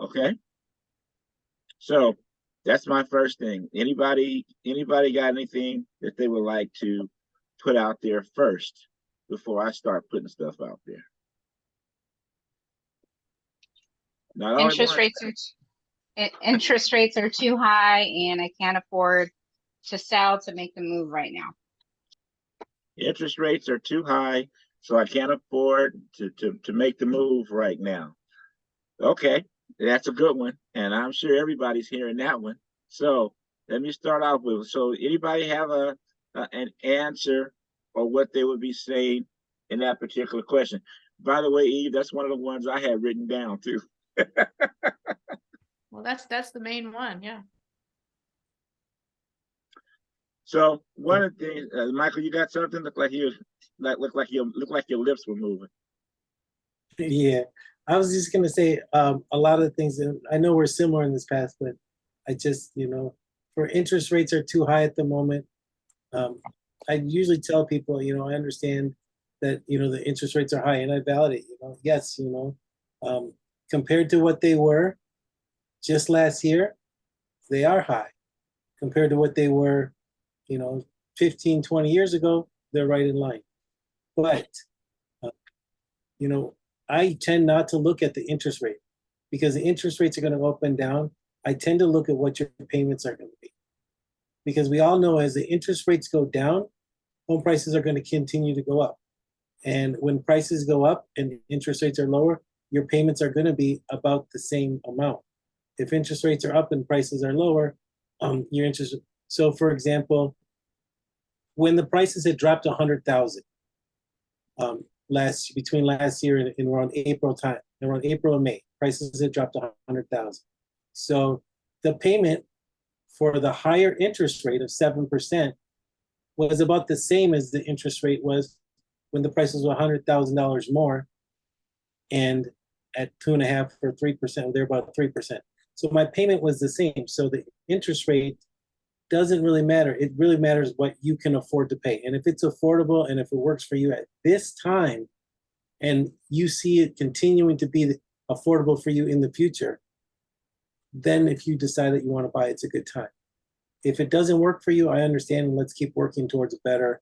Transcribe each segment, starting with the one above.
Okay. So that's my first thing. Anybody got anything that they would like to put out there first before I start putting stuff out there? Not all at Interest once. rates are interest rates are too high, and I can't afford to sell to make the move right now. Interest rates are too high, so I can't afford to make the move right now. Okay, that's a good one, and I'm sure everybody's hearing that one. So let me start off with. So anybody have an answer or what they would be saying in that particular question? By the way, Eve, that's one of the ones I had written down too. Well, that's the main one, yeah. So one of the things, Michael, you got something look like your lips were moving. Yeah, I was just gonna say a lot of things, and I know we're similar in this past, but I just, for interest rates are too high at the moment. I usually tell people, I understand that, the interest rates are high, and I validate, yes, compared to what they were just last year, they are high. Compared to what they were, 15, 20 years ago, they're right in line. But, I tend not to look at the interest rate because the interest rates are going to go up and down. I tend to look at what your payments are going to be. Because we all know as the interest rates go down, home prices are going to continue to go up. And when prices go up and interest rates are lower, your payments are going to be about the same amount. If interest rates are up and prices are lower, your interest. So, for example, when the prices had dropped 100,000 between last year and around April and May, prices had dropped 100,000. So the payment for the higher interest rate of 7% was about the same as the interest rate was when the prices were $100,000 more, and at 2.5% or 3%, they're about 3%. So my payment was the same. So the interest rate doesn't really matter. It really matters what you can afford to pay. And if it's affordable and if it works for you at this time, and you see it continuing to be affordable for you in the future, then if you decide that you want to buy, it's a good time. If it doesn't work for you, I understand, and let's keep working towards a better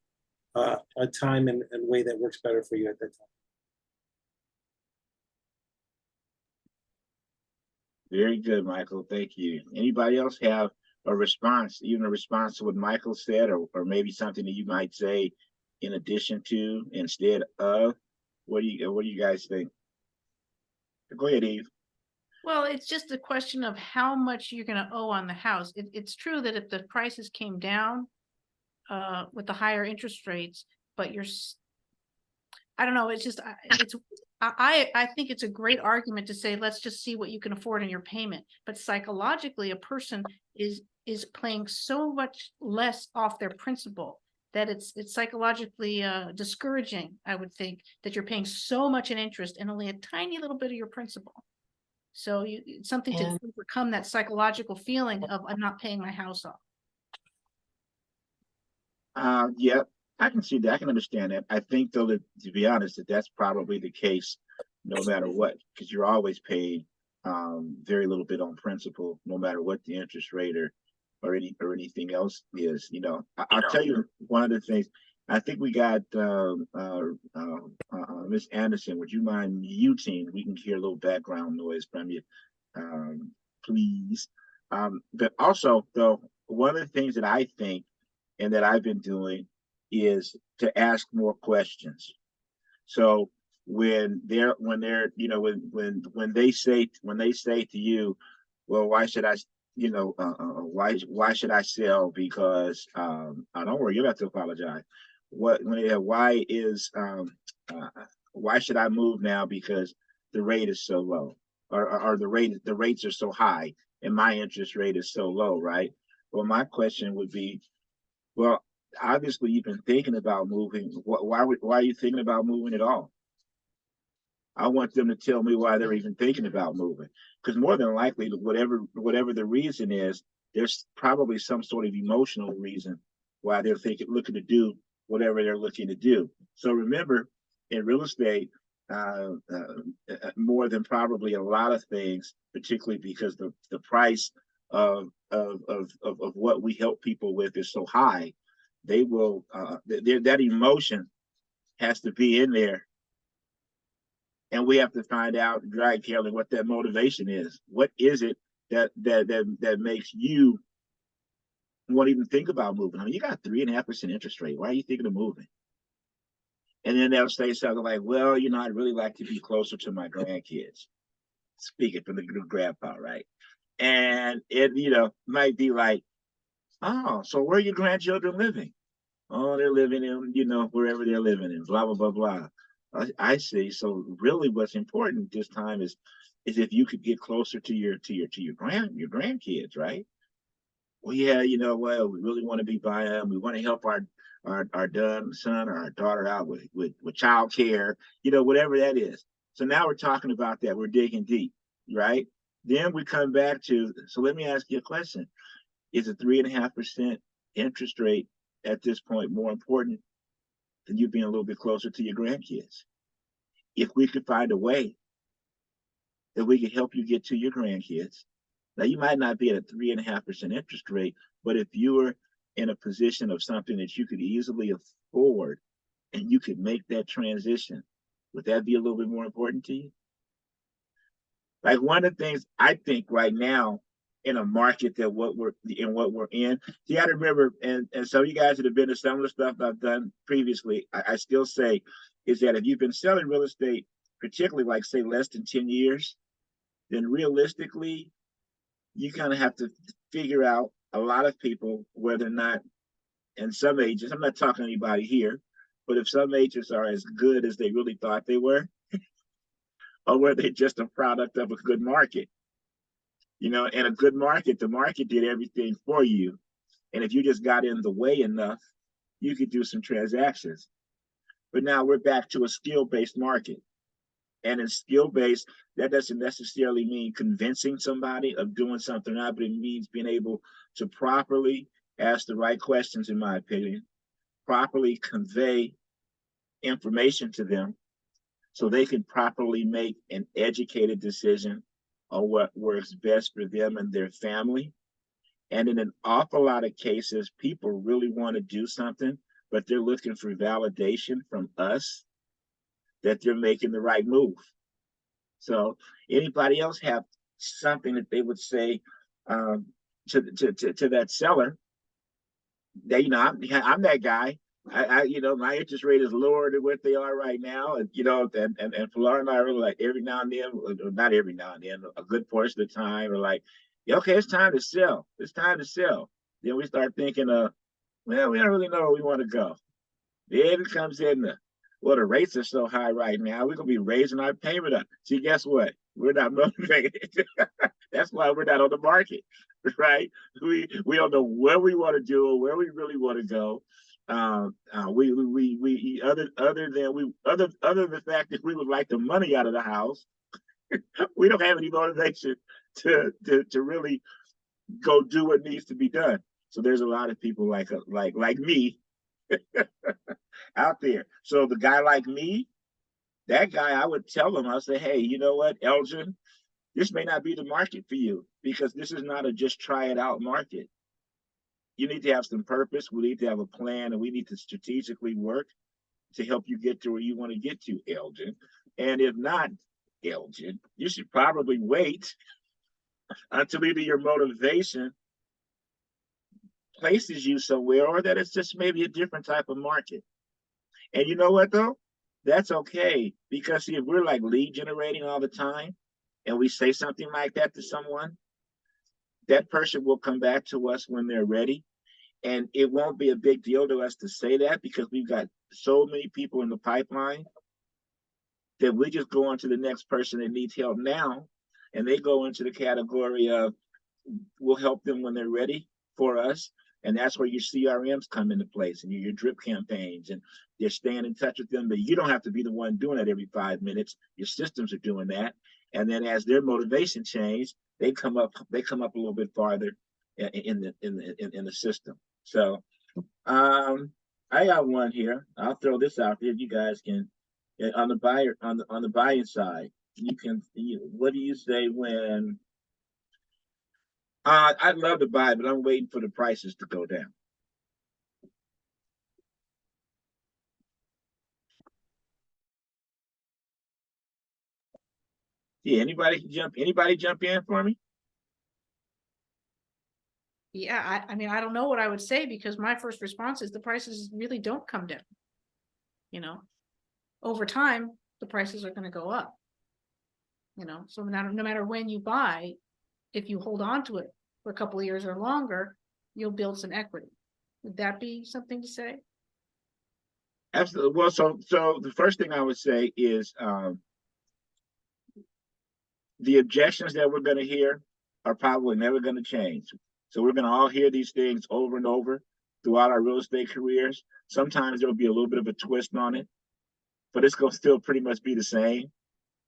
a time and way that works better for you at that time. Very good, Michael. Thank you. Anybody else have a response, even a response to what Michael said, or maybe something that you might say in addition to, instead of? What do you guys think? Go ahead, Eve. Well, it's just a question of how much you're going to owe on the house. It's true that if the prices came down with the higher interest rates, but I don't know. It's just I think it's a great argument to say let's just see what you can afford in your payment. But psychologically, a person is paying so much less off their principal that it's psychologically discouraging. I would think that you're paying so much in interest and only a tiny little bit of your principal. So it's something to overcome that psychological feeling of I'm not paying my house off. Yeah, I can see that. I can understand that. I think, though, that to be honest, that's probably the case no matter what, because you're always paying very little bit on principal, no matter what the interest rate or anything else is. I'll tell you one of the things. I think we got Miss Anderson. Would you mind muting? We can hear a little background noise from you, please. But also, though, one of the things that I think and that I've been doing is to ask more questions. So when they say to you, well, why should I, why should I sell? Because don't worry, you don't have to apologize. Why should I move now? Because the rate is so low, or the rates are so high, and my interest rate is so low, right? Well, my question would be, well, obviously you've been thinking about moving. Why are you thinking about moving at all? I want them to tell me why they're even thinking about moving, because more than likely, whatever the reason is, there's probably some sort of emotional reason why they're looking to do whatever they're looking to do. So remember, in real estate, more than probably a lot of things, particularly because the price of what we help people with is so high. They will that emotion has to be in there, and we have to find out, right, Kelly, what that motivation is. What is it that makes you won't even think about moving? I mean, you got 3.5% interest rate. Why are you thinking of moving? And then they'll say something like, well, you know, I'd really like to be closer to my grandkids. Speaking for the grandpa, right? And it, you know, might be like, oh, so where are your grandchildren living? Oh, they're living in, you know, wherever they're living in, blah, blah, blah, blah. I see. So really what's important this time is if you could get closer to your grandkids, right? Well, yeah, you know, well, we really want to be by them. We want to help our son or our daughter out with child care, you know, whatever that is. So now we're talking about that. We're digging deep, right? Then we come back to, so let me ask you a question. Is a 3.5% interest rate at this point more important than you being a little bit closer to your grandkids? If we could find a way that we could help you get to your grandkids. Now, you might not be at a 3.5% interest rate, but if you were in a position of something that you could easily afford and you could make that transition, would that be a little bit more important to you? Like one of the things I think right now in a market that what we're in, you got to remember, and some of you guys that have been to some of the stuff I've done previously, I still say is that if you've been selling real estate, particularly like say less than 10 years, then realistically, you kind of have to figure out a lot of people, whether or not, and some agents, I'm not talking to anybody here, but if some agents are as good as they really thought they were, or were they just a product of a good market? You know, in a good market, the market did everything for you. And if you just got in the way enough, you could do some transactions. But now we're back to a skill-based market. And in skill-based, that doesn't necessarily mean convincing somebody of doing something out, but it means being able to properly ask the right questions, in my opinion, properly convey information to them so they can properly make an educated decision on what works best for them and their family. And in an awful lot of cases, people really want to do something, but they're looking for validation from us that they're making the right move. So anybody else have something that they would say to that seller? That, you know, I'm that guy. You know, my interest rate is lower than what they are right now, and you know, and Flora and I are like every now and then, or not every now and then, a good portion of the time, we're like, yeah, okay, it's time to sell. It's time to sell. Then we start thinking, well, we don't really know where we want to go. Then it comes in well, the rates are so high right now, we're gonna be raising our payment up. See, guess what? We're not motivated. That's why we're not on the market, right? We don't know what we want to do or where we really want to go. We other than the fact that we would like the money out of the house, we don't have any motivation to really go do what needs to be done. So there's a lot of people like me out there. So the guy like me, that guy, I would tell him, I'll say, hey, you know what, Elgin, this may not be the market for you because this is not a just try it out market. You need to have some purpose. We need to have a plan, and we need to strategically work to help you get to where you want to get to, Elgin. And if not, Elgin, you should probably wait until either your motivation places you somewhere or that it's just maybe a different type of market. And you know what, though? That's okay. Because see, if we're like lead generating all the time and we say something like that to someone, that person will come back to us when they're ready. And it won't be a big deal to us to say that because we've got so many people in the pipeline that we just go on to the next person that needs help now. And they go into the category of we'll help them when they're ready for us. And that's where your CRMs come into place and your drip campaigns, and they're staying in touch with them. But you don't have to be the one doing it every 5 minutes. Your systems are doing that. And then as their motivation change, they come up a little bit farther in the system. So I got one here. I'll throw this out there. You guys can On the buyer, on the buying side, what do you say when? I'd love to buy, but I'm waiting for the prices to go down. Yeah, anybody jump in for me? Yeah, I mean, I don't know what I would say because my first response is the prices really don't come down. You know, over time, the prices are gonna go up. You know, so no matter when you buy, if you hold on to it for a couple of years or longer, you'll build some equity. Would that be something to say? Absolutely. Well, so the first thing I would say is the objections that we're going to hear are probably never going to change. So we're going to all hear these things over and over throughout our real estate careers. Sometimes there'll be a little bit of a twist on it, but it's going to still pretty much be the same,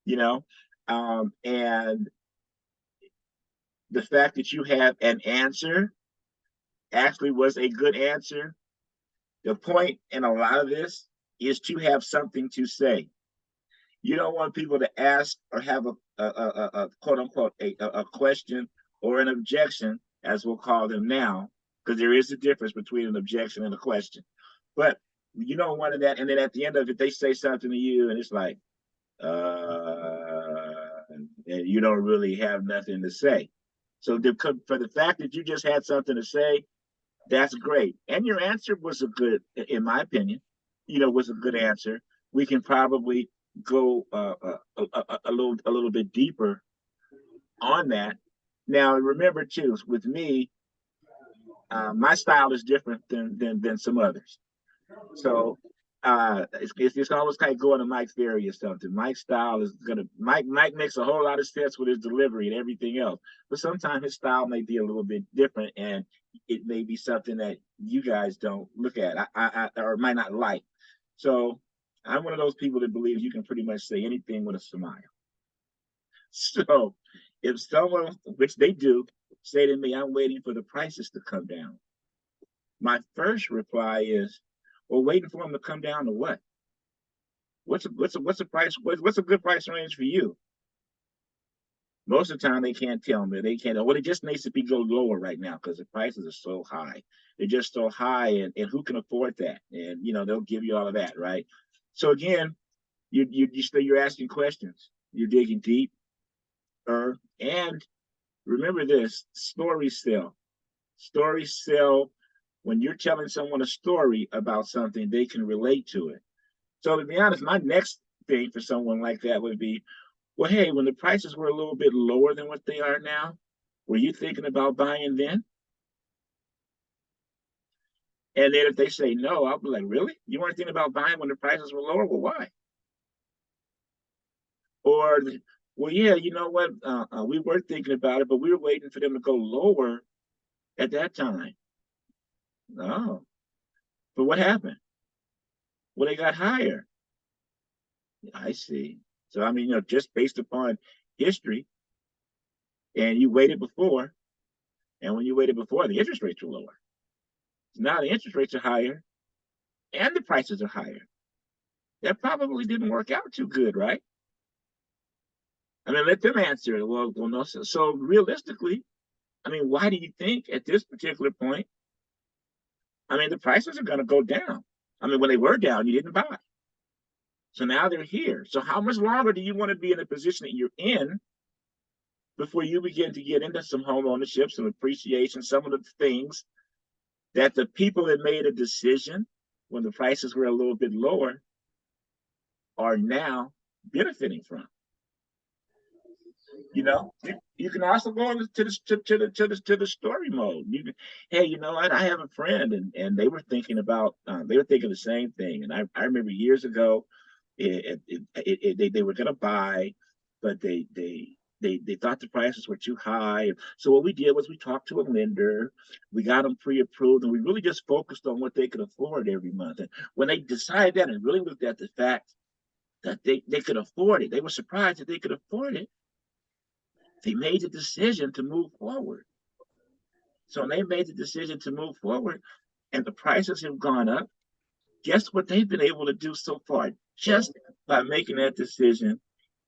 you know. And the fact that you have an answer actually was a good answer. The point in a lot of this is to have something to say. You don't want people to ask or have a quote unquote a question or an objection, as we'll call them now, because there is a difference between an objection and a question. But you don't want that, and then at the end of it, they say something to you, and it's like, and you don't really have nothing to say. So for the fact that you just had something to say, that's great. And your answer was a good, in my opinion, was a good answer. We can probably go a little bit deeper on that. Now, remember too, with me, my style is different than some others. So it's always kind of going to Mike's theory or something. Mike's style is Mike makes a whole lot of sense with his delivery and everything else, but sometimes his style may be a little bit different, and it may be something that you guys don't look at, I or might not like. So I'm one of those people that believes you can pretty much say anything with a smile. So if someone, which they do, say to me, I'm waiting for the prices to come down, my first reply is, well, waiting for them to come down to what? What's a price? What's a good price range for you? Most of the time, they can't tell me. They can't. Well, it just needs to be go lower right now because the prices are so high. They're just so high, and who can afford that? And they'll give you all of that, right? So again, you're asking questions. You're digging deep, and remember this: stories sell. Stories sell. When you're telling someone a story about something, they can relate to it. So to be honest, my next thing for someone like that would be, well, hey, when the prices were a little bit lower than what they are now, were you thinking about buying then? And then if they say no, I'll be like, really? You weren't thinking about buying when the prices were lower? Well, why? Or, well, yeah, you know what? We were thinking about it, but we were waiting for them to go lower at that time. Oh, but what happened? Well, they got higher. I see. So, I mean, just based upon history, and you waited before, and when you waited before, the interest rates were lower. So now the interest rates are higher, and the prices are higher. That probably didn't work out too good, right? I mean, let them answer it. Well, no. So realistically, I mean, why do you think at this particular point, I mean, the prices are going to go down? I mean, when they were down, you didn't buy. So now they're here. So how much longer do you want to be in a position that you're in before you begin to get into some home ownership, some appreciation, some of the things that the people that made a decision when the prices were a little bit lower are now benefiting from? You can also go into the story mode. You can, hey, you know what? I have a friend, and they were thinking about they were thinking the same thing. And I remember years ago, they were going to buy, but they thought the prices were too high. So what we did was we talked to a lender, we got them pre-approved, and we really just focused on what they could afford every month. And when they decided that and really looked at the fact that they could afford it, they were surprised that they could afford it. They made the decision to move forward. So when they made the decision to move forward and the prices have gone up, guess what they've been able to do so far? Just by making that decision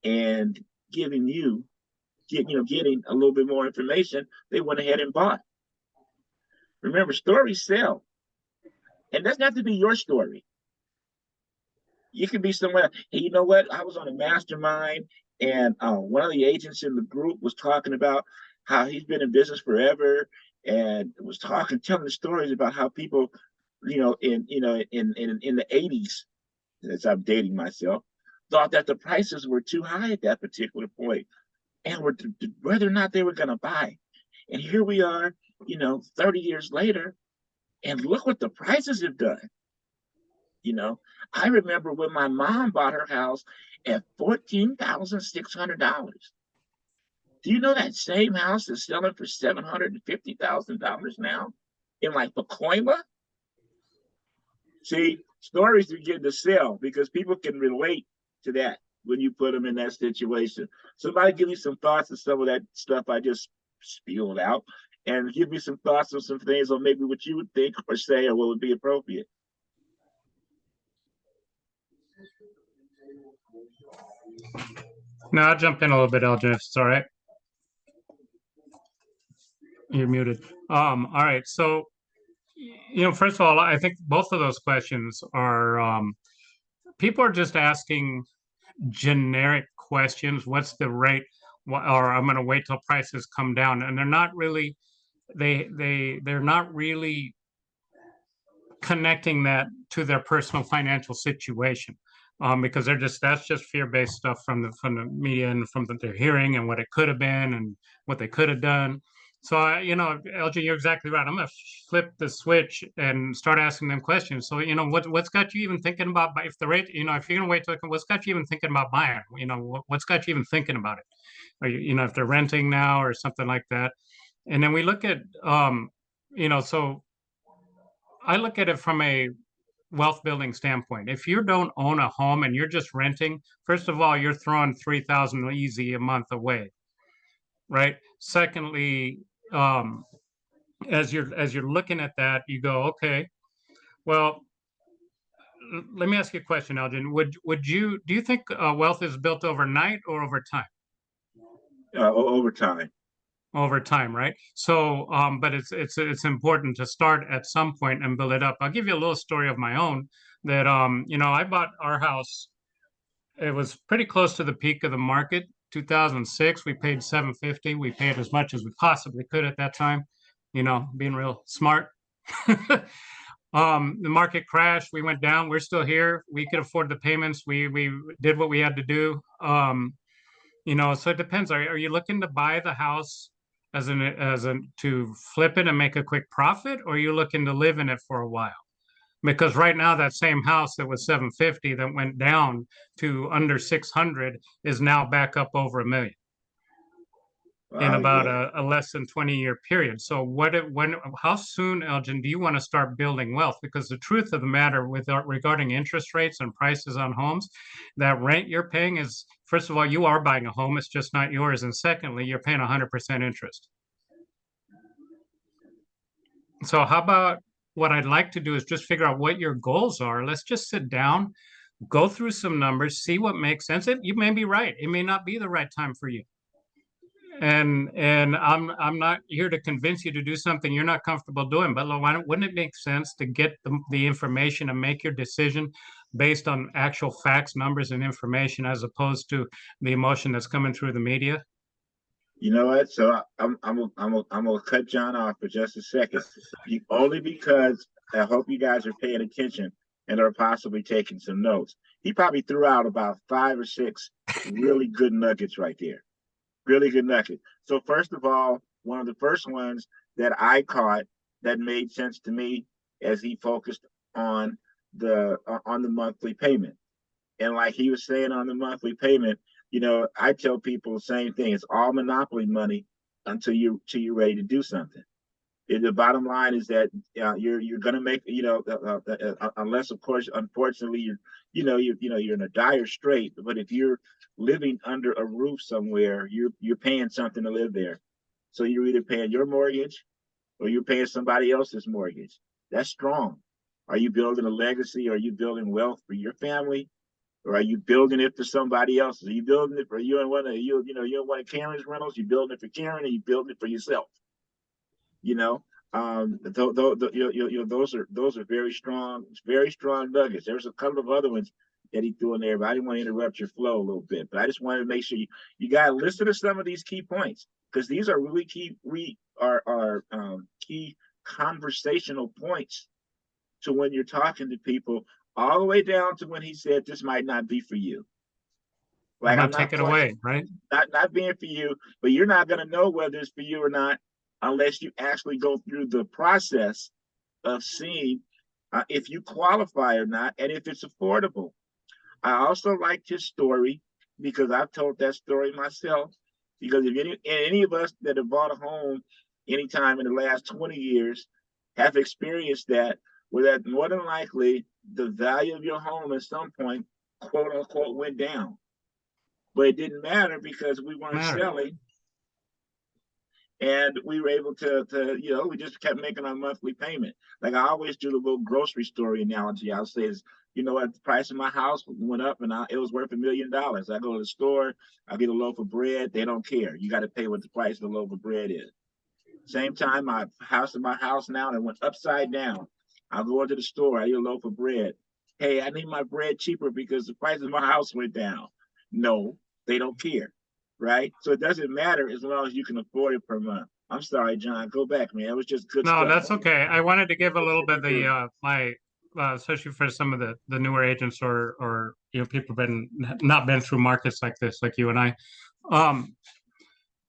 and giving you, getting a little bit more information, they went ahead and bought. Remember, stories sell, and doesn't have to be your story. You could be somewhere. Hey, you know what? I was on a mastermind, and one of the agents in the group was talking about how he's been in business forever, and was telling the stories about how people, in the '80s, as I'm dating myself, thought that the prices were too high at that particular point, and were whether or not they were going to buy. And here we are, 30 years later, and look what the prices have done. I remember when my mom bought her house at $14,600. Do you know that same house is selling for $750,000 now in like Pacoima? See, stories begin to sell because people can relate to that when you put them in that situation. Somebody give me some thoughts on some of that stuff I just spewed out, and give me some thoughts on some things, or maybe what you would think or say, or what would be appropriate. No, I'll jump in a little bit, Elgin, if it's all right. You're muted. All right. So, first of all, I think both of those questions are, people are just asking generic questions. What's the rate? Or I'm going to wait till prices come down. And they're not really, they're not really connecting that to their personal financial situation. Because that's just fear-based stuff from the media and from what they're hearing and what it could have been and what they could have done. So, LG, you're exactly right. I'm going to flip the switch and start asking them questions. So, what's got you even thinking about, if the rate, if you're going to wait till, what's got you even thinking about buying? What's got you even thinking about it? Or, if they're renting now or something like that. And then we look at, so I look at it from a wealth building standpoint. If you don't own a home and you're just renting, first of all, you're throwing 3,000 easy a month away, right? Secondly, as you're looking at that, you go, okay, well, let me ask you a question, Elgin. Do you think wealth is built overnight or over time? Over time. Over time, right? So, but it's important to start at some point and build it up. I'll give you a little story of my own that, I bought our house. It was pretty close to the peak of the market, 2006. We paid $750. We paid as much as we possibly could at that time, being real smart. The market crashed. We went down. We're still here. We could afford the payments. We did what we had to do. So it depends. Are you looking to buy the house to flip it and make a quick profit, or are you looking to live in it for a while? Because right now that same house that was 750 that went down to under 600 is now back up over $1 million in about a less than 20-year period. So how soon, Elgin, do you want to start building wealth? Because the truth of the matter regarding interest rates and prices on homes, that rent you're paying is, first of all, you are buying a home, it's just not yours. And secondly, you're paying 100% interest. So how about, what I'd like to do is just figure out what your goals are. Let's just sit down, go through some numbers, see what makes sense. You may be right. It may not be the right time for you. And I'm not here to convince you to do something you're not comfortable doing, but wouldn't it make sense to get the information and make your decision based on actual facts, numbers, and information, as opposed to the emotion that's coming through the media? You know what? So I'm gonna cut John off for just a second, only because I hope you guys are paying attention and are possibly taking some notes. He probably threw out about 5 or 6 really good nuggets right there. Really good nugget. So first of all, one of the first ones that I caught that made sense to me, as he focused on the monthly payment. And like he was saying on the monthly payment, I tell people the same thing. It's all monopoly money until you're ready to do something. The bottom line is that you're going to make, unless of course, unfortunately, you're in a dire strait. But if you're living under a roof somewhere, you're paying something to live there. So you're either paying your mortgage or you're paying somebody else's mortgage. That's strong. Are you building a legacy? Are you building wealth for your family? Or are you building it for somebody else? Are you building it for you and one of you and one of Karen's rentals? You building it for Karen, or you building it for yourself? You know, those are very strong nuggets. There's a couple of other ones that he threw in there, but I didn't want to interrupt your flow a little bit. But I just wanted to make sure you got to listen to some of these key points, because these are really key key conversational points to when you're talking to people, all the way down to when he said this might not be for you. I'm Like, gonna I'm not take it away, right? not being for you, but you're not going to know whether it's for you or not unless you actually go through the process of seeing if you qualify or not, and if it's affordable. I also liked his story because I've told that story myself. Because if any of us that have bought a home anytime in the last 20 years have experienced that, where that more than likely the value of your home at some point, quote unquote, went down. But it didn't matter because we weren't selling, and we were able to we just kept making our monthly payment. Like, I always do the little grocery store analogy. I'll say is, what, the price of my house went up and it was worth $1 million. I go to the store, I get a loaf of bread. They don't care. You got to pay what the price of the loaf of bread is. Same time, my house now, that went upside down. I'll go into the store, I get a loaf of bread. Hey, I need my bread cheaper because the price of my house went down. No, they don't care. Right? So it doesn't matter as long as you can afford it per month. I'm sorry, John. Go back, man. It was just good No, stuff. that's okay. I wanted to give a little bit of the my especially for some of the newer agents or people not been through markets like this, like you and I.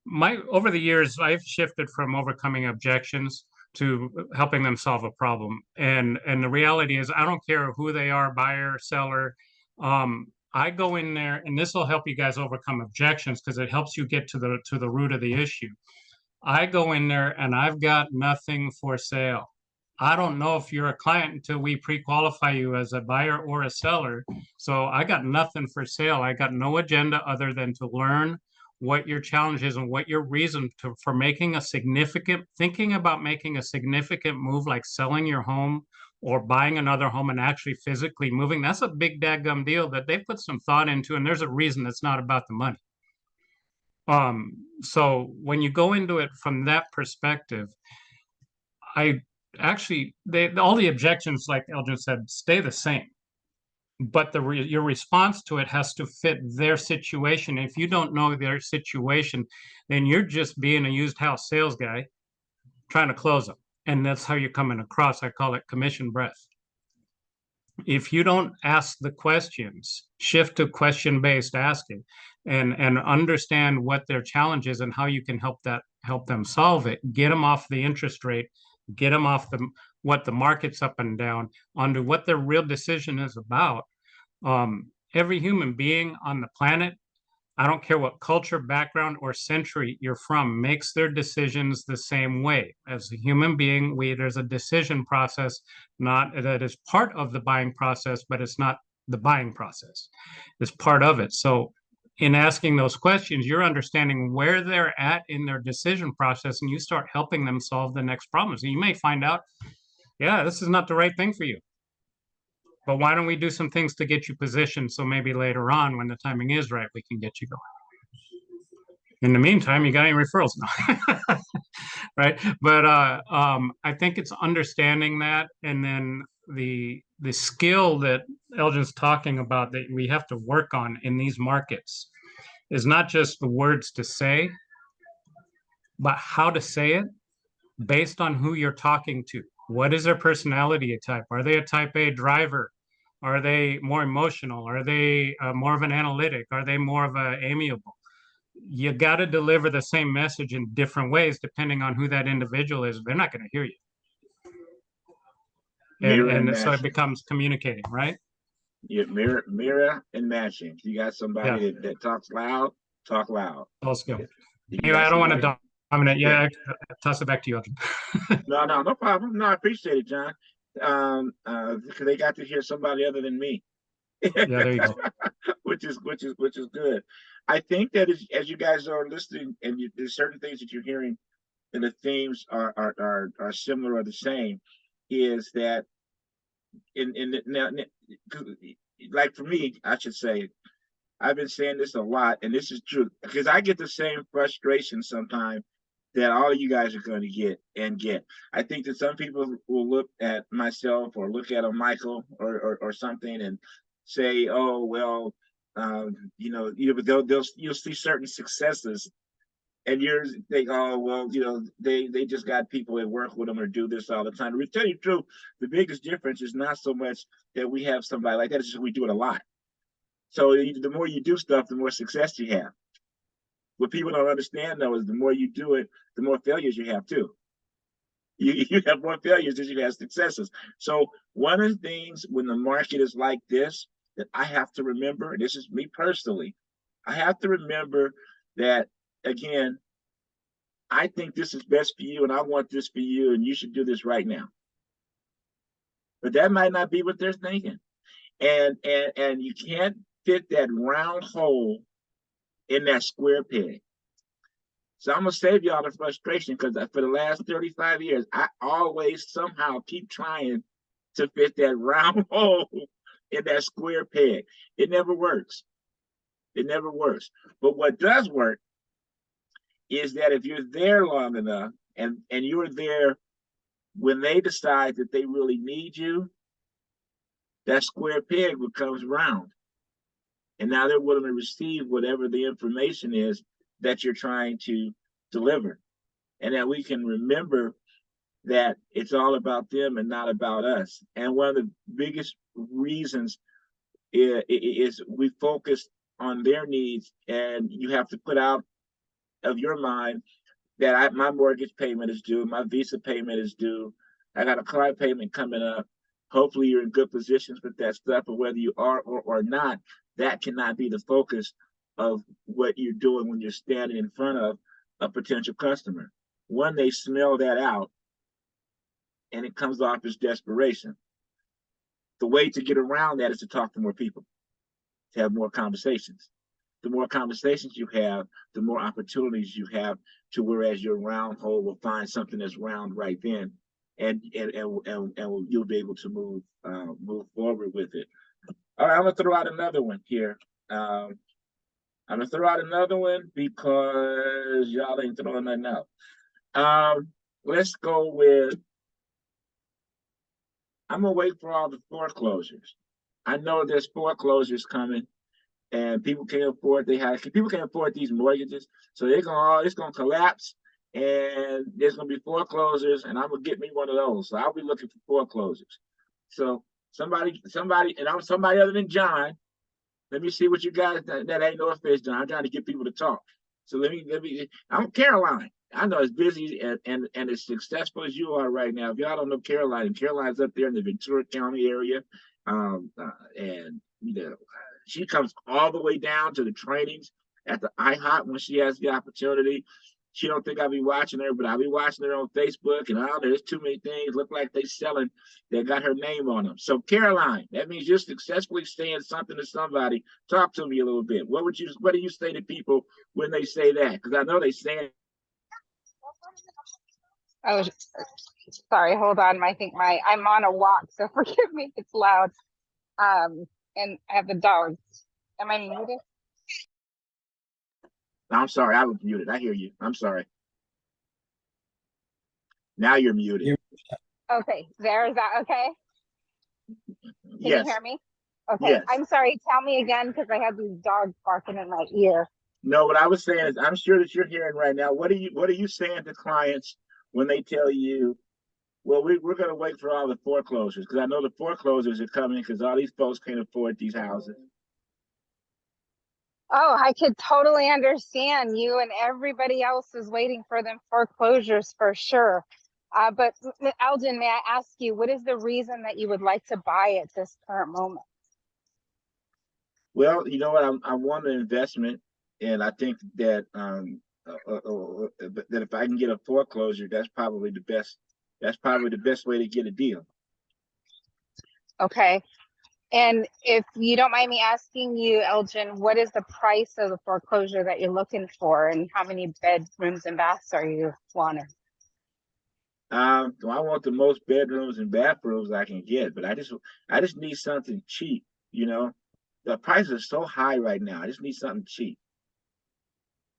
My over the years, I've shifted from overcoming objections to helping them solve a problem. And the reality is, I don't care who they are, buyer, seller. I go in there, and this will help you guys overcome objections because it helps you get to the root of the issue. I go in there and I've got nothing for sale. I don't know if you're a client until we pre-qualify you as a buyer or a seller. So I got nothing for sale. I got no agenda other than to learn what your challenge is and what your reason for thinking about making a significant move, like selling your home or buying another home and actually physically moving. That's a big dadgum deal that they put some thought into, and there's a reason it's not about the money. So when you go into it from that perspective, I actually all the objections, like Elgin said, stay the same, but your response to it has to fit their situation. If you don't know their situation, then you're just being a used house sales guy trying to close them, and that's how you're coming across. I call it commission breath. If you don't ask the questions, shift to question-based asking, and understand what their challenge is and how you can help them solve it, get them off the interest rate, get them off what the market's up and down, onto what their real decision is about. Every human being on the planet, I don't care what culture, background, or century you're from, makes their decisions the same way. As a human being, there's a decision process, not that is part of the buying process, but it's not the buying process. It's part of it. So in asking those questions, you're understanding where they're at in their decision process, and you start helping them solve the next problems. And you may find out, yeah, this is not the right thing for you. But why don't we do some things to get you positioned so maybe later on, when the timing is right, we can get you going. In the meantime, you got any referrals? No. Right? But I think it's understanding that, and then the skill that Elgin's talking about that we have to work on in these markets is not just the words to say, but how to say it based on who you're talking to. What is their personality type? Are they a type A driver? Are they more emotional? Are they more of an analytic? Are they more of a amiable? You got to deliver the same message in different ways depending on who that individual is. They're not going to hear you. And so it becomes communicating, right? Yeah, mirror and matching. You got somebody that talks loud, talk loud. All skill. Anyway, I don't want to dominate. Yeah, toss it back to you, Elgin. No problem. No, I appreciate it, John. Because they got to hear somebody other than me. Yeah, there you go. which is good. I think that as you guys are listening, and there's certain things that you're hearing, and the themes are similar or the same, is that like for me, I should say, I've been saying this a lot, and this is true because I get the same frustration sometimes that all of you guys are going to get. I think that some people will look at myself or look at a Michael or something and say, "Oh well, but you'll see certain successes, and you think, oh well, they just got people that work with them or do this all the time." To tell you the truth, the biggest difference is not so much that we have somebody like that; it's just we do it a lot. So the more you do stuff, the more success you have. What people don't understand though is the more you do it, the more failures you have too. You have more failures than you have successes. So one of the things when the market is like this that I have to remember, and this is me personally, I have to remember that again, I think this is best for you and I want this for you and you should do this right now. But that might not be what they're thinking. And you can't fit that round hole in that square peg. So I'm gonna save y'all the frustration because for the last 35 years, I always somehow keep trying to fit that round hole in that square peg. It never works. It never works. But what does work is that if you're there long enough and you're there when they decide that they really need you, that square peg becomes round. And now they're willing to receive whatever the information is that you're trying to deliver. And that we can remember that it's all about them and not about us. And one of the biggest reasons is we focus on their needs, and you have to put out of your mind that my mortgage payment is due, my visa payment is due, I got a car payment coming up. Hopefully you're in good positions with that stuff, but whether you are or not, that cannot be the focus of what you're doing when you're standing in front of a potential customer. One, they smell that out, and it comes off as desperation. The way to get around that is to talk to more people, to have more conversations. The more conversations you have, the more opportunities you have to whereas your round hole will find something that's round right then, and you'll be able to move forward with it. All right, I'm gonna throw out another one here. I'm gonna throw out another one because y'all ain't throwing nothing out. Let's go with. I'm gonna wait for all the foreclosures. I know there's foreclosures coming, and people can't afford. People can't afford these mortgages, so it's gonna collapse, and there's gonna be foreclosures, and I'm gonna get me one of those. So I'll be looking for foreclosures. So somebody, and I'm somebody other than John. Let me see what you guys. That ain't no offense, John. I'm trying to get people to talk. So let me. I'm Caroline. I know as busy and as successful as you are right now. If y'all don't know Caroline's up there in the Ventura County area, and she comes all the way down to the trainings at the IHOP when she has the opportunity. She don't think I'll be watching her, but I'll be watching her on Facebook, and there's too many things look like they selling that got her name on them. So Caroline, that means you're successfully saying something to somebody. Talk to me a little bit. What do you say to people when they say that? Because I know they say it. Oh, sorry, hold on. I think I'm on a walk, so forgive me if it's loud. And I have the dogs. Am I muted? I'm sorry, I was muted. I hear you. I'm sorry. Now you're muted. Okay, is that okay? Can Yes. you hear me? Okay, Yes. I'm sorry. Tell me again because I have these dogs barking in my ear. No, what I was saying is I'm sure that you're hearing right now. What are you saying to clients when they tell you, well, we're going to wait for all the foreclosures? Because I know the foreclosures are coming because all these folks can't afford these houses. Oh, I could totally understand you, and everybody else is waiting for them foreclosures for sure. But Eldon, may I ask you, what is the reason that you would like to buy at this current moment? Well, you know what? I want an investment, and I think that that if I can get a foreclosure, that's probably the best. That's probably the best way to get a deal. Okay. And if you don't mind me asking you, Elgin, what is the price of the foreclosure that you're looking for, and how many bedrooms and baths are you wanting? I want the most bedrooms and bathrooms I can get, but I just need something cheap. You know, the prices are so high right now. I just need something cheap.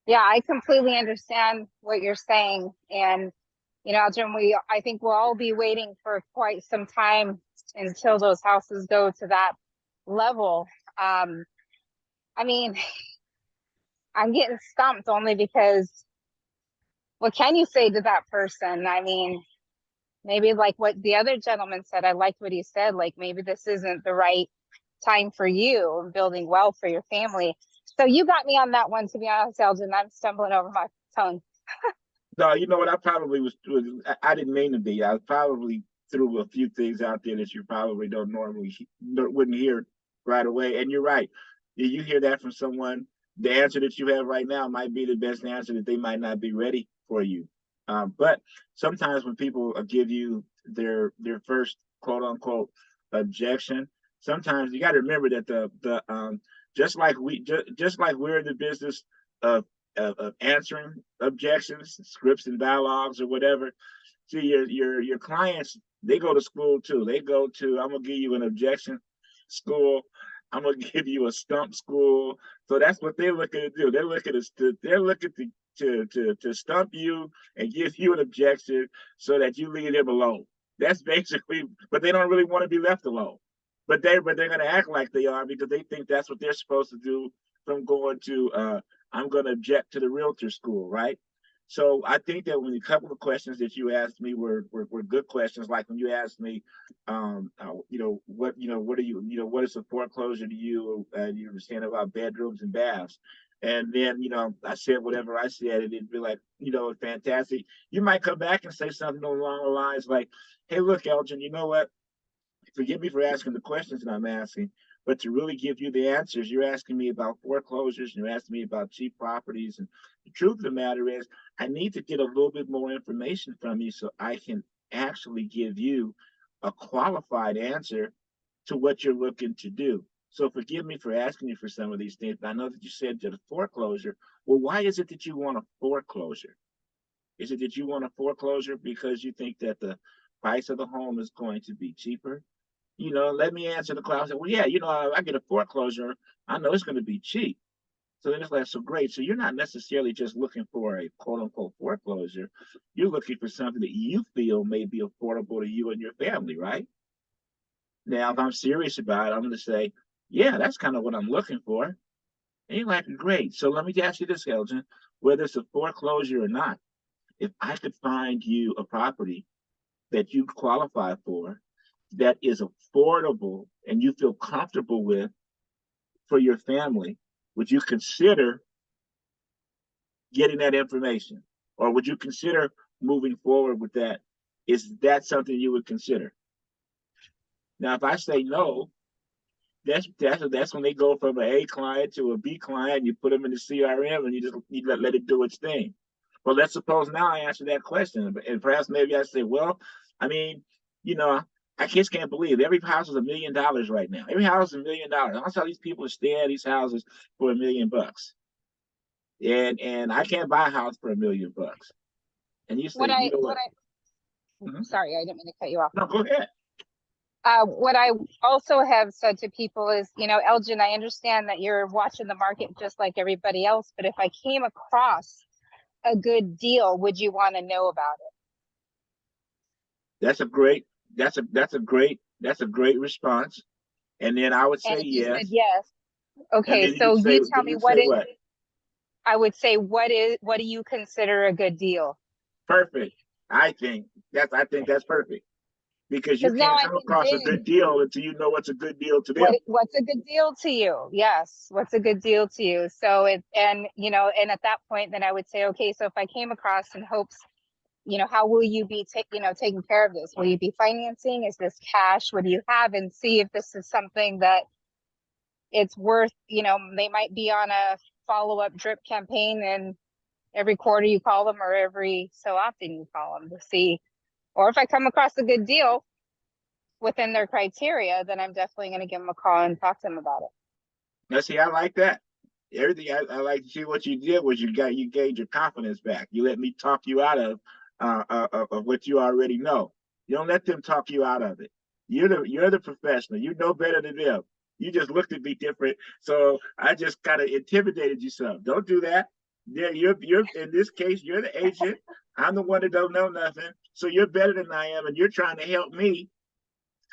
Yeah, I completely understand what you're saying. And, Jim, I think we'll all be waiting for quite some time until those houses go to that level. I mean, I'm getting stumped only because what can you say to that person? I mean, maybe like what the other gentleman said, I liked what he said, like maybe this isn't the right time for you and building wealth for your family. So you got me on that one, to be honest, Elgin. I'm stumbling over my tongue. No, you know what? I probably I didn't mean to be. I probably threw a few things out there that you probably don't normally wouldn't hear right away. And you're right. You hear that from someone. The answer that you have right now might be the best answer that they might not be ready for you. But sometimes when people give you their first quote unquote objection, sometimes you got to remember that the just like just like we're in the business of of answering objections, scripts and dialogues or whatever. See, your clients, they go to school too. They go to, I'm gonna give you an objection school. I'm gonna give you a stump school. So that's what they're looking to do. They're looking to stump you and give you an objection so that you leave them alone. That's basically, but they don't really want to be left alone. But they're gonna act like they are because they think that's what they're supposed to do from going to I'm going to object to the realtor school, right? So I think that when a couple of questions that you asked me were good questions, like when you asked me, what are you, what is a foreclosure to you? You understand about bedrooms and baths. And then, I said whatever I said, and it'd be like, fantastic. You might come back and say something along the lines like, hey, look, Elgin, you know what? Forgive me for asking the questions that I'm asking, but to really give you the answers, you're asking me about foreclosures and you're asking me about cheap properties. And the truth of the matter is, I need to get a little bit more information from you so I can actually give you a qualified answer to what you're looking to do. So forgive me for asking you for some of these things, but I know that you said that a foreclosure. Well, why is it that you want a foreclosure? Is it that you want a foreclosure because you think that the price of the home is going to be cheaper? Let me answer the question. Well, yeah, I get a foreclosure. I know it's going to be cheap. So then it's like, so great. So you're not necessarily just looking for a quote unquote foreclosure. You're looking for something that you feel may be affordable to you and your family, right? Now, if I'm serious about it, I'm going to say, yeah, that's kind of what I'm looking for. And you're like, great. So let me ask you this, Elgin, whether it's a foreclosure or not, if I could find you a property that you qualify for, that is affordable and you feel comfortable with for your family, would you consider getting that information? Or would you consider moving forward with that? Is that something you would consider? Now, if I say no, that's when they go from an A client to a B client. You put them in the CRM and you let it do its thing. Well, let's suppose now I answer that question, and perhaps maybe I say, well, I mean, I just can't believe every house is $1 million right now. Every house is $1 million. That's how these people are staying at these houses for $1 million. And I can't buy a house for $1 million. And you say, you know what? Sorry, I didn't mean to cut you off. No, go ahead. What I also have said to people is, Elgin, I understand that you're watching the market just like everybody else, but if I came across a good deal, would you want to know about it? That's a great response. And then I would say And if you yes. said yes, okay, And then so you tell then me you'd say what? I would say, what do you consider a good deal? Perfect. I think that's perfect. Because you Because now can't I come can across a dig good deal until you know what's a good deal to them. what's a good deal to you. Yes, what's a good deal to you? So and at that point, then I would say, okay, so if I came across in hopes, how will you be taking care of this? Will you be financing? Is this cash? What do you have? And see if this is something that it's worth, they might be on a follow-up drip campaign, and every quarter you call them or every so often you call them to see. Or if I come across a good deal within their criteria, then I'm definitely going to give them a call and talk to them about it. Now, see, I like that. Everything I like to see what you did was you gained your confidence back. You let me talk you out of what you already know. You don't let them talk you out of it. You're the professional. You know better than them. You just looked at me different. So I just kind of intimidated you some. Don't do that. Yeah, you're in this case, you're the agent. I'm the one that don't know nothing. So you're better than I am, and you're trying to help me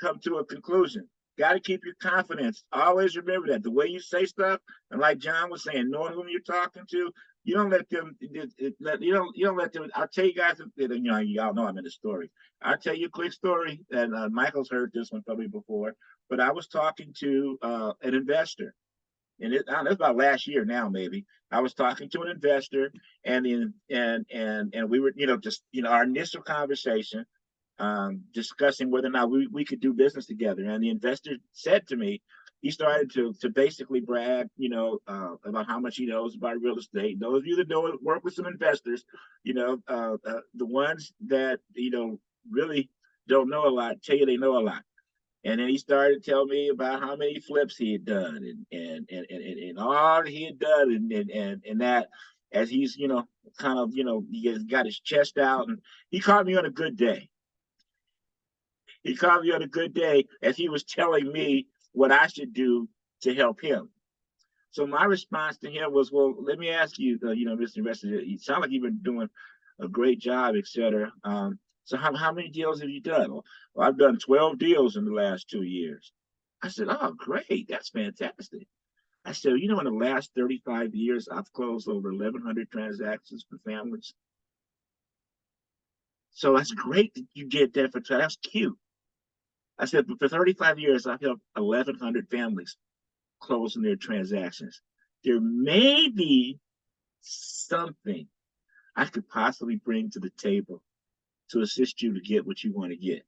come to a conclusion. Got to keep your confidence. Always remember that the way you say stuff, and like John was saying, knowing whom you're talking to, you don't let them. You don't let them. I'll tell you guys. Y'all know I'm in the story. I'll tell you a quick story, and Michael's heard this one probably before. But I was talking to an investor, and it's about last year now, maybe. I was talking to an investor, and we were, just our initial conversation, discussing whether or not we could do business together. And the investor said to me, he started to basically brag, about how much he knows about real estate. Those of you that know work with some investors, the ones that really don't know a lot tell you they know a lot. And then he started to tell me about how many flips he had done and all he had done and that as he's kind of he has got his chest out, and he caught me on a good day. He caught me on a good day as he was telling me what I should do to help him. So my response to him was, well, let me ask you, Mr. Investor, you sound like you've been doing a great job, et cetera. So how many deals have you done? Well, I've done 12 deals in the last 2 years. I said, oh, great. That's fantastic. I said, in the last 35 years, I've closed over 1,100 transactions for families. So that's great that you did that for, that's cute. I said, but for 35 years, I've helped 1,100 families closing their transactions. There may be something I could possibly bring to the table to assist you to get what you want to get.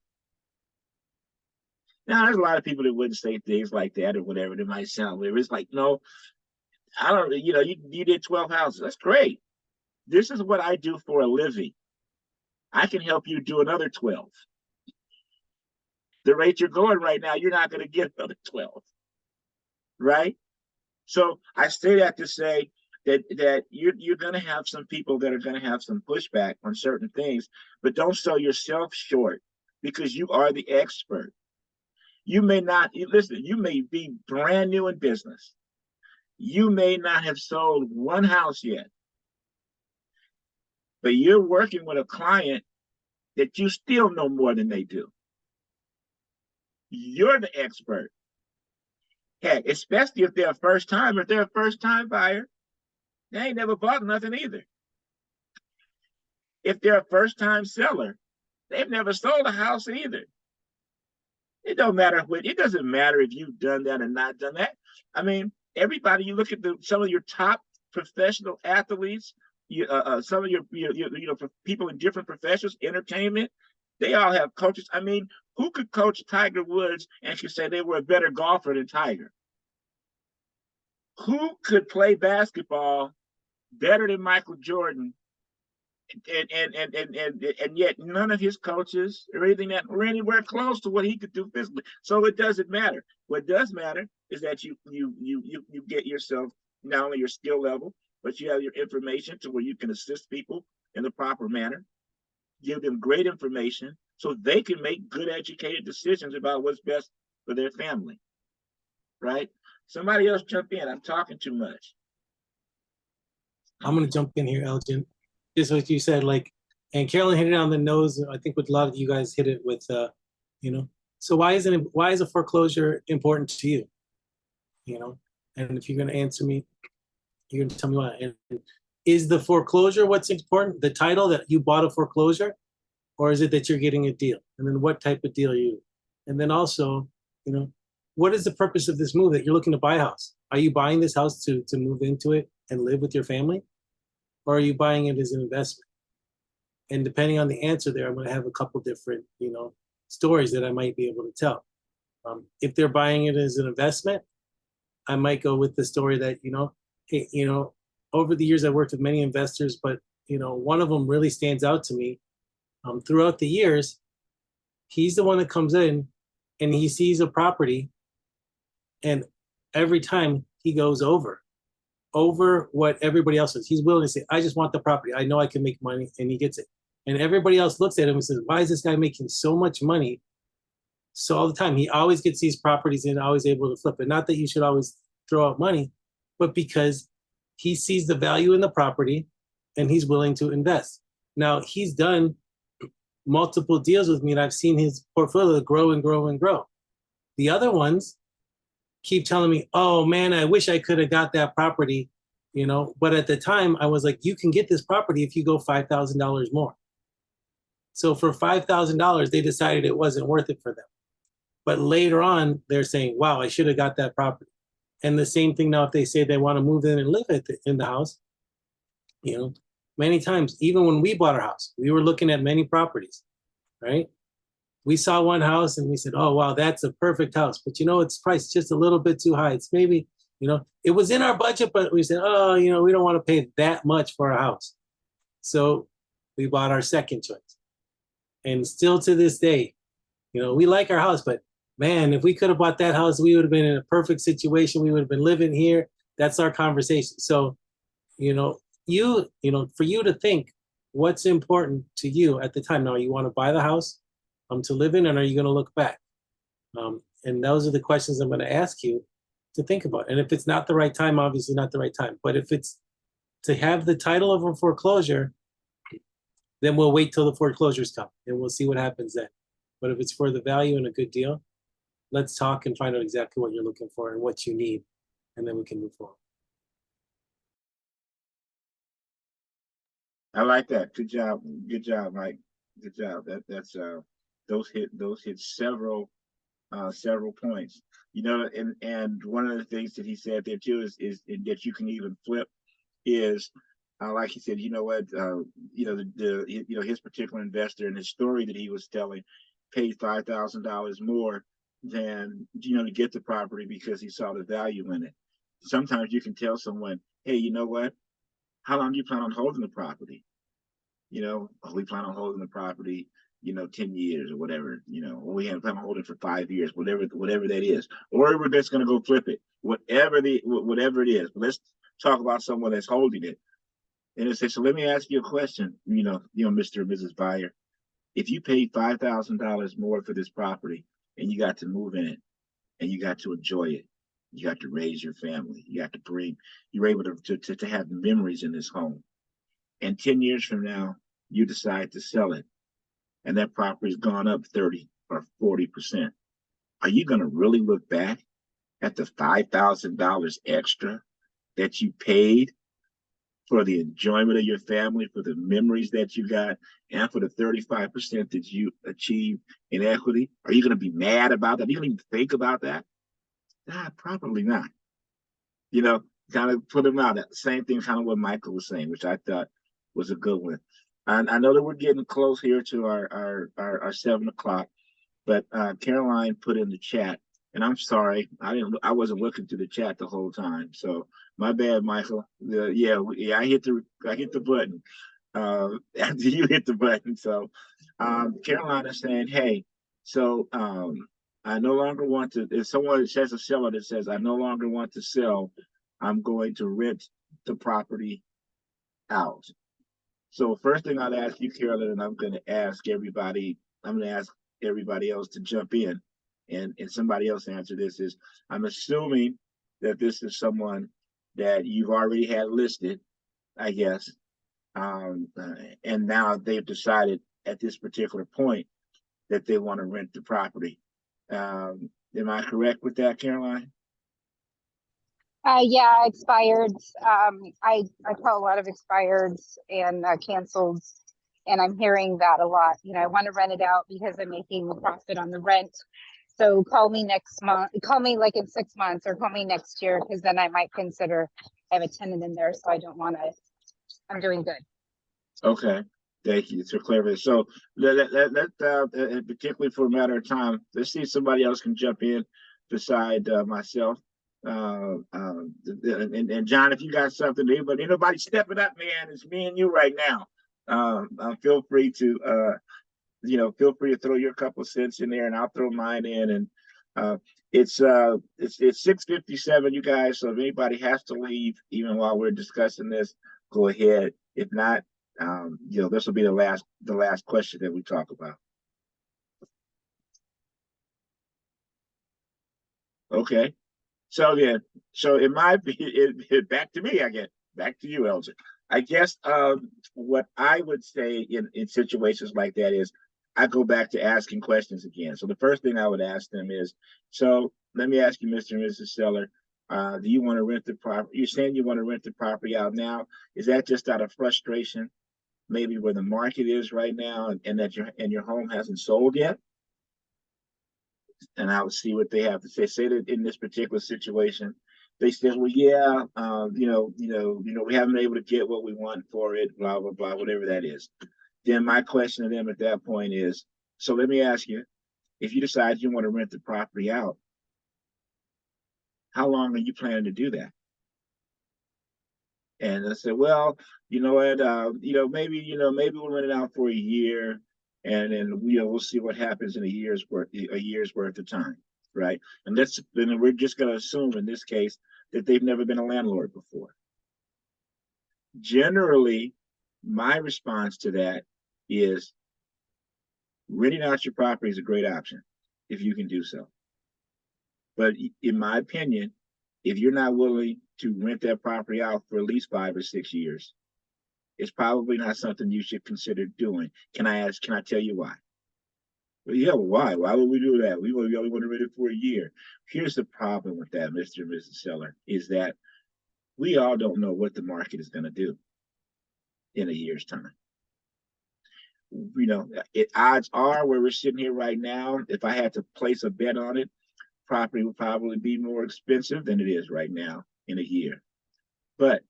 Now, there's a lot of people that wouldn't say things like that or whatever. It might sound weird. It's like, no, I don't, you did 12 houses. That's great. This is what I do for a living. I can help you do another 12. The rate you're going right now, you're not going to get another 12. Right? So I say that to say that you're going to have some people that are going to have some pushback on certain things, but don't sell yourself short because you are the expert. You may not, listen, you may be brand new in business. You may not have sold one house yet, but you're working with a client that you still know more than they do. You're the expert. Heck, especially if they're a first time, if they're a first time buyer, they ain't never bought nothing either. If they're a first time seller, they've never sold a house either. It don't matter what, it doesn't matter if you've done that or not done that. I mean, everybody, you look at some of your top professional athletes, some of your people in different professions, entertainment, they all have coaches. I mean, who could coach Tiger Woods and could say they were a better golfer than Tiger? Who could play basketball better than Michael Jordan? And yet none of his coaches or anything that were anywhere close to what he could do physically. So it doesn't matter. What does matter is that you get yourself not only your skill level, but you have your information to where you can assist people in the proper manner, give them great information so they can make good educated decisions about what's best for their family. Right? Somebody else jump in. I'm talking too much. I'm going to jump in here, Elgin. Just what you said, and Carolyn hit it on the nose. I think with a lot of you guys hit it with, so why is a foreclosure important to you? And if you're going to answer me, you're going to tell me why. And is the foreclosure what's important? The title that you bought a foreclosure, or is it that you're getting a deal? And then what type of deal are you? And then also, what is the purpose of this move that you're looking to buy a house? Are you buying this house to move into it and live with your family? Or are you buying it as an investment? And depending on the answer there, I'm going to have a couple different, stories that I might be able to tell. If they're buying it as an investment, I might go with the story that, hey, over the years, I worked with many investors, but, one of them really stands out to me. Throughout the years, he's the one that comes in and he sees a property, and every time he goes over what everybody else is. He's willing to say, I just want the property. I know I can make money, and he gets it. And everybody else looks at him and says, why is this guy making so much money So all the time, he always gets these properties and always able to flip it. Not that you should always throw out money, but because he sees the value in the property and he's willing to invest. Now, he's done multiple deals with me and I've seen his portfolio grow and grow and grow. The other ones keep telling me, oh man, I wish I could have got that property, you know, but at the time I was like, you can get this property if you go $5,000 more. So for $5,000, they decided it wasn't worth it for them. But later on, they're saying, wow, I should have got that property. And the same thing now, if they say they want to move in and live in the house, you know, many times, even when we bought our house, we were looking at many properties, right? We saw one house and we said, oh, wow, that's a perfect house. But, you know, it's priced just a little bit too high. It's maybe, you know, it was in our budget, but we said, oh, you know, we don't want to pay that much for a house. So we bought our second choice. And still to this day, you know, we like our house, but man, if we could have bought that house, we would have been in a perfect situation. We would have been living here. That's our conversation. So, you know, for you to think what's important to you at the time. Now, you want to buy the house to live in, and are you going to look back? And those are the questions I'm going to ask you to think about. And if it's not the right time, obviously not the right time. But if it's to have the title of a foreclosure, then we'll wait till the foreclosures come and we'll see what happens then. But if it's for the value and a good deal, let's talk and find out exactly what you're looking for and what you need, and then we can move forward. I like that. Good job, Mike. Good job. That's those hit several points. You know, and one of the things that he said there too is that you can even flip is like he said, you know what, you know, you know, his particular investor and his story that he was telling paid $5,000 more than, you know, to get the property because he saw the value in it. Sometimes you can tell someone, hey, you know what, how long do you plan on holding the property? You know, oh, we plan on holding the property, you know, 10 years or whatever, you know, or we have plan on holding for 5 years, whatever that is, or we're just going to go flip it, whatever it is. But let's talk about someone that's holding it. And it says, so let me ask you a question, you know, Mr. and Mrs. Buyer. If you paid $5,000 more for this property and you got to move in it and you got to enjoy it, you got to raise your family, you're able to have memories in this home. And 10 years from now, you decide to sell it and that property's gone up 30 or 40%. Are you going to really look back at the $5,000 extra that you paid for the enjoyment of your family, for the memories that you got, and for the 35% that you achieved in equity? Are you going to be mad about that? Are you going to even think about that? Nah, probably not. You know, kind of put them out. Same thing, kind of what Michael was saying, which I thought was a good one. And I know that we're getting close here to our 7 o'clock, but Caroline put in the chat, and I'm sorry, I wasn't looking through the chat the whole time, so my bad, Michael. Yeah, I hit the button after you hit the button. So Caroline is saying, hey, so I no longer want to. If someone says a seller that says I no longer want to sell, I'm going to rent the property out. So first thing I'd ask you, Carolyn, and I'm going to ask everybody else to jump in and somebody else answer this, is I'm assuming that this is someone that you've already had listed, I guess, and now they've decided at this particular point that they want to rent the property. Am I correct with that, Caroline? Yeah, expired. I call a lot of expireds and canceled, and I'm hearing that a lot. You know, I want to rent it out because I'm making a profit on the rent. So call me next month. Call me like in 6 months, or call me next year, because then I might consider. I have a tenant in there, so I don't want to. I'm doing good. Okay, thank you. It's clear. So particularly for a matter of time, let's see if somebody else can jump in beside myself. And John, if you got something, anybody stepping up, man, it's me and you right now. Feel free to feel free to throw your couple cents in there, and I'll throw mine in. And it's 6:57, you guys. So if anybody has to leave, even while we're discussing this, go ahead. If not, this will be the last question that we talk about. Okay. So then, so it might be back to me again. Back to you, Elgin. I guess what I would say in situations like that is I go back to asking questions again. So the first thing I would ask them is, so let me ask you, Mr. and Mrs. Seller, do you want to rent the property? You're saying you want to rent the property out now. Is that just out of frustration, maybe where the market is right now, and that your home hasn't sold yet? And I would see what they have to say. Say that in this particular situation, they said, "Well, yeah, we haven't been able to get what we want for it, blah blah blah, whatever that is." Then my question to them at that point is, "So let me ask you, if you decide you want to rent the property out, how long are you planning to do that?" And I said, "Well, you know what, maybe we'll rent it out for a year, and then we'll see what happens in a year's worth of time, right? And then we're just going to assume in this case that they've never been a landlord before." Generally, my response to that is renting out your property is a great option if you can do so. But in my opinion, if you're not willing to rent that property out for at least 5 or 6 years, it's probably not something you should consider doing. Can I tell you why? Well, yeah, well, why? Why would we do that? We only want to rent it for a year. Here's the problem with that, Mr. and Mrs. Seller, is that we all don't know what the market is going to do in a year's time. Odds are where we're sitting here right now, if I had to place a bet on it, property would probably be more expensive than it is right now in a year. But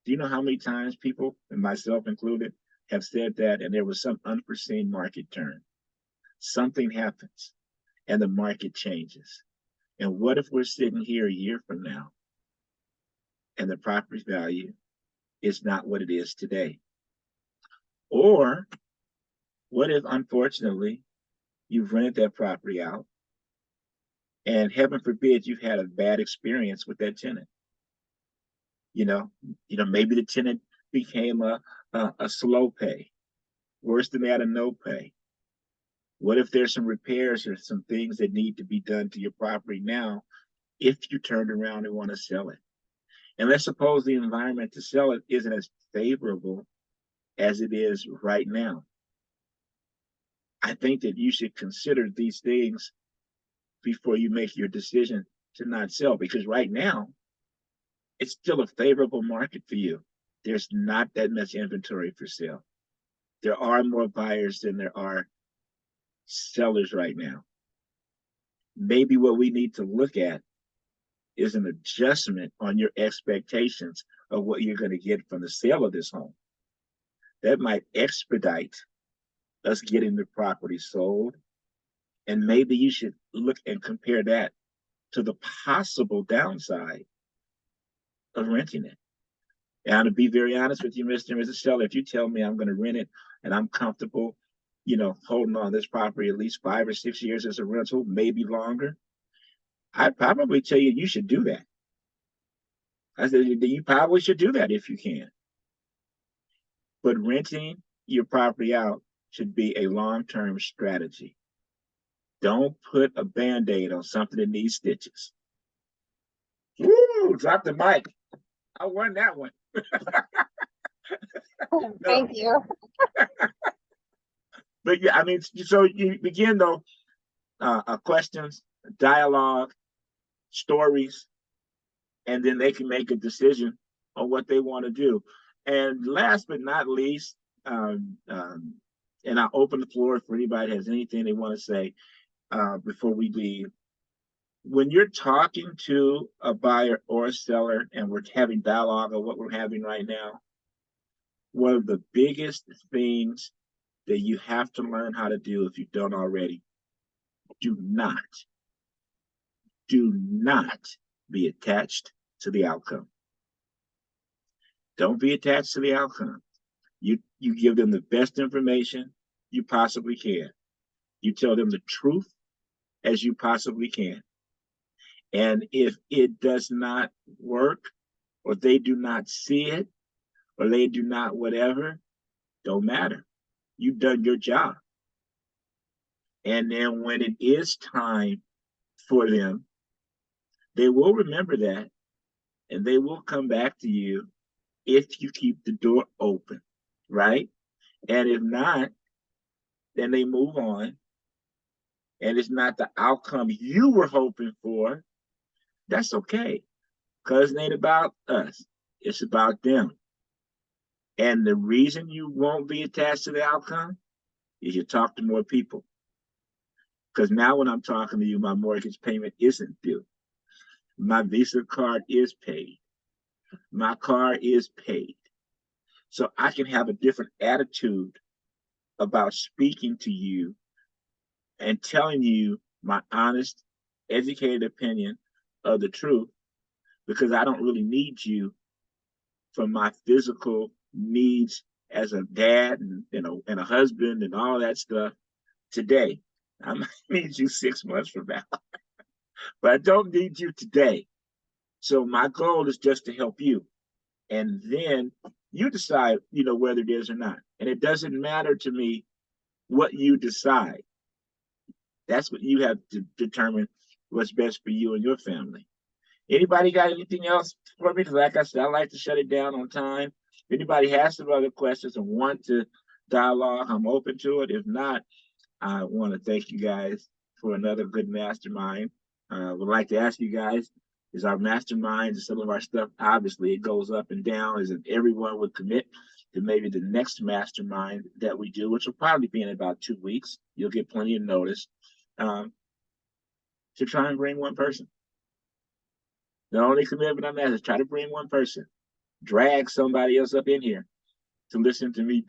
do you know how many times people, and myself included, have said that and there was some unforeseen market turn? Something happens and the market changes. And what if we're sitting here a year from now and the property value is not what it is today? Or what if, unfortunately, you've rented that property out and heaven forbid you've had a bad experience with that tenant? Maybe the tenant became a slow pay, worse than that, a no pay. What if there's some repairs or some things that need to be done to your property now if you turned around and want to sell it? And let's suppose the environment to sell it isn't as favorable as it is right now. I think that you should consider these things before you make your decision to not sell, because right now it's still a favorable market for you. There's not that much inventory for sale. There are more buyers than there are sellers right now. Maybe what we need to look at is an adjustment on your expectations of what you're going to get from the sale of this home. That might expedite us getting the property sold. And maybe you should look and compare that to the possible downside of renting it. And to be very honest with you, Mr. and Mrs. Seller, if you tell me I'm going to rent it and I'm comfortable, holding on this property at least 5 or 6 years as a rental, maybe longer, I'd probably tell you you should do that. I said, you probably should do that if you can. But renting your property out should be a long-term strategy. Don't put a Band-Aid on something that needs stitches. Woo, drop the mic. I won that one. Thank you. But yeah, so you begin though, questions, dialogue, stories, and then they can make a decision on what they want to do. And last but not least, and I'll open the floor for anybody that has anything they want to say before we leave. When you're talking to a buyer or a seller and we're having dialogue on what we're having right now, one of the biggest things that you have to learn how to do, if you don't already, do not be attached to the outcome. Don't be attached to the outcome. You give them the best information you possibly can. You tell them the truth as you possibly can. And if it does not work, or they do not see it, or they do not whatever, don't matter. You've done your job. And then when it is time for them They will remember that, and they will come back to you if you keep the door open, right? And if not, then they move on, and it's not the outcome you were hoping for. That's okay, because it ain't about us. It's about them. And the reason you won't be attached to the outcome is you talk to more people. Because now when I'm talking to you, my mortgage payment isn't due. My Visa card is paid. My car is paid. So I can have a different attitude about speaking to you and telling you my honest, educated opinion of the truth, because I don't really need you for my physical needs as a dad and a husband and all that stuff today. I might need you 6 months from now, but I don't need you today. So my goal is just to help you. And then you decide, whether it is or not. And it doesn't matter to me what you decide. That's what you have to determine what's best for you and your family. Anybody got anything else for me? Because like I said, I like to shut it down on time. If anybody has some other questions and want to dialogue, I'm open to it. If not, I want to thank you guys for another good mastermind. Would like to ask you guys, is our masterminds and some of our stuff, obviously it goes up and down, is if everyone would commit to maybe the next mastermind that we do, which will probably be in about 2 weeks. You'll get plenty of notice, to try and bring one person. The only commitment I'm at is try to bring one person, drag somebody else up in here to listen to me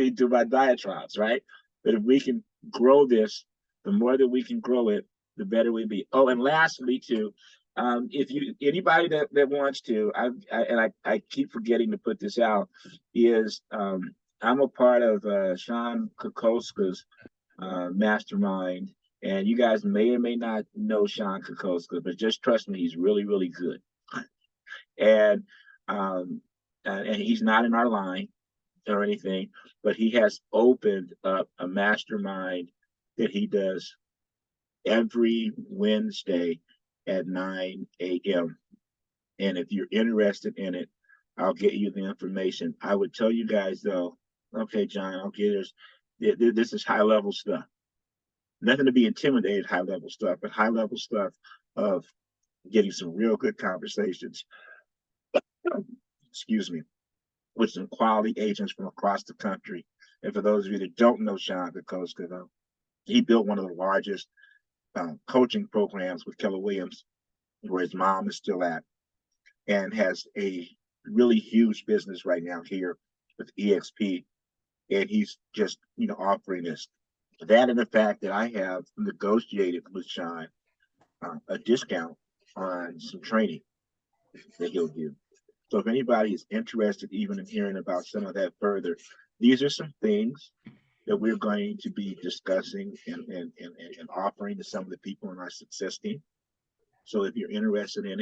do my diatribes, right? But if we can grow this, the more that we can grow it, the better we be. Oh, and lastly, too, if anybody that wants to, I keep forgetting to put this out, is I'm a part of Sean Kokoska's mastermind. And you guys may or may not know Sean Kokoska, but just trust me, he's really, really good. And he's not in our line or anything, but he has opened up a mastermind that he does every Wednesday at 9 a.m. And if you're interested in it, I'll get you the information. I would tell you guys though, okay, John, okay, this is high level stuff. Nothing to be intimidated, high level stuff, but high level stuff of getting some real good conversations, excuse me, with some quality agents from across the country. And for those of you that don't know Sean Kokoska, he built one of the largest coaching programs with Keller Williams, where his mom is still at, and has a really huge business right now here with EXP. And he's just, offering this. That and the fact that I have negotiated with Sean a discount on some training that he'll do. So if anybody is interested even in hearing about some of that further, these are some things that we're going to be discussing and offering to some of the people in our success team. So if you're interested in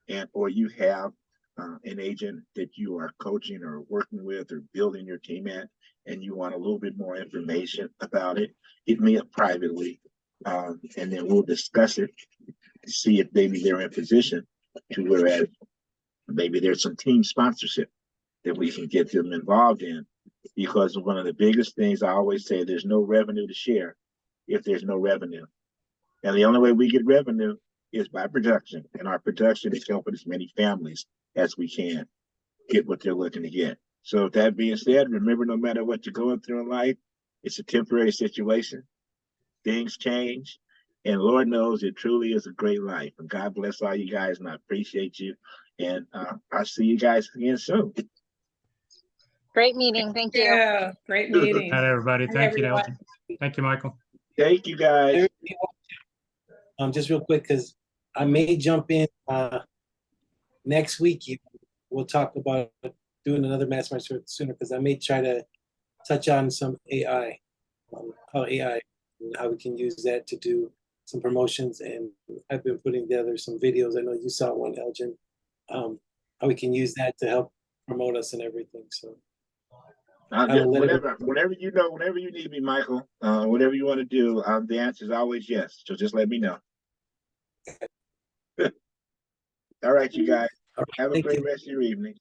it, or you have an agent that you are coaching or working with or building your team at, and you want a little bit more information about it, hit me up privately, and then we'll discuss it to see if maybe they're in position to whereas maybe there's some team sponsorship that we can get them involved in. Because one of the biggest things I always say, there's no revenue to share if there's no revenue. And the only way we get revenue is by production. And our production is helping as many families as we can get what they're looking to get. So with that being said, remember, no matter what you're going through in life, it's a temporary situation. Things change. And Lord knows it truly is a great life. And God bless all you guys, and I appreciate you. And I'll see you guys again soon. Great meeting. Thank you. Yeah, great meeting. Good night, everybody. Hi, Thank you, everyone. Elton. Thank you, Michael. Thank you, guys. Just real quick, because I may jump in next week. We'll talk about doing another mastermind sooner, because I may try to touch on some AI, how AI and how we can use that to do some promotions. And I've been putting together some videos. I know you saw one, Elgin, how we can use that to help promote us and everything. So whenever you need me, Michael, whatever you want to do, the answer is always yes. So just let me know. All right, you guys. All right, Have a thank great you. rest of your evening.